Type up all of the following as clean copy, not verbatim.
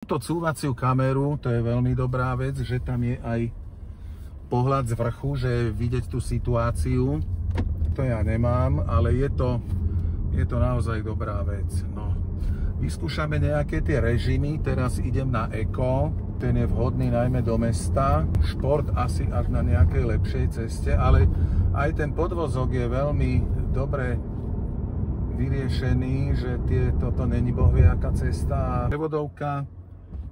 Túto cúvaciu kameru, to je veľmi dobrá vec, že tam je aj pohľad z vrchu, že vidieť tú situáciu. To ja nemám, ale je to naozaj dobrá vec. No. Vyskúšame nejaké tie režimy, teraz idem na Eko, ten je vhodný najmä do mesta, šport asi až na nejakej lepšej ceste, ale aj ten podvozok je veľmi dobre vyriešený, že toto není bohvie aká cesta. Prevodovka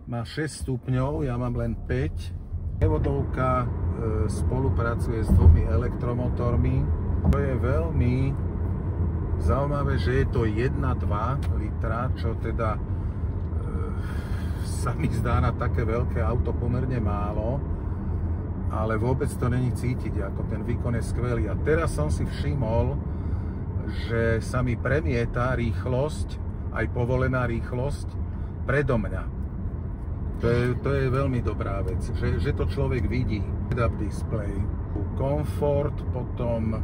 má 6 stupňov, ja mám len 5. Prevodovka spolupracuje s 2 elektromotormi. To je veľmi zaujímavé, že je to 1,2 litra, čo teda sa mi zdá na také veľké auto pomerne málo, ale vôbec to není cítiť, ako ten výkon je skvelý. A teraz som si všimol, že sa mi premieta rýchlosť, aj povolená rýchlosť, predo mňa. To je veľmi dobrá vec, že to človek vidí. Head-up display, komfort, potom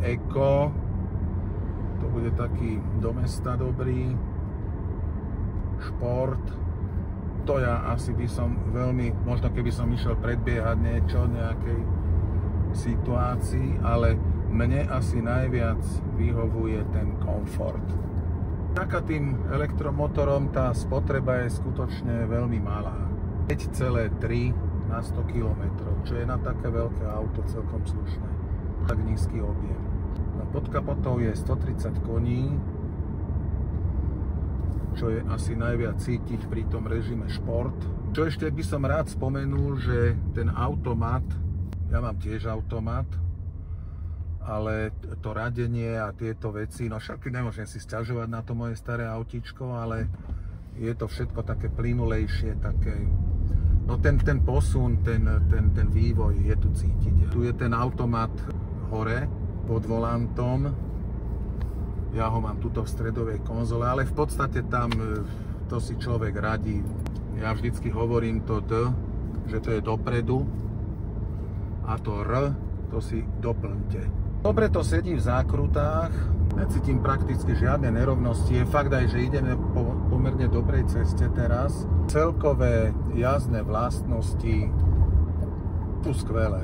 Eko, to bude taký do mesta dobrý, šport, to ja asi by som veľmi, možno keby som išiel predbiehať niečo, nejakej situácii, ale mne asi najviac vyhovuje ten komfort. Vďaka tým elektromotorom tá spotreba je skutočne veľmi malá. 5,3 na 100 km, čo je na také veľké auto celkom slušné. Tak nízky objem. No, pod kapotou je 130 koní, čo je asi najviac cítiť pri tom režime šport. Čo ešte by som rád spomenul, že ten automat, ja mám tiež automat, ale to radenie a tieto veci, no však nemôžem si sťažovať na to moje staré autíčko, ale je to všetko také plynulejšie, také, no ten posun, ten vývoj je tu cítiť. Tu je ten automat hore pod volantom, ja ho mám tuto v stredovej konzole, ale v podstate tam to si človek radí. Ja vždycky hovorím to D, že to je dopredu, a to R, to si doplňte. Dobre to sedí v zákrutách, necítim prakticky žiadne nerovnosti, je fakt aj, že ideme po pomerne dobrej ceste teraz. Celkové jazdné vlastnosti sú skvelé.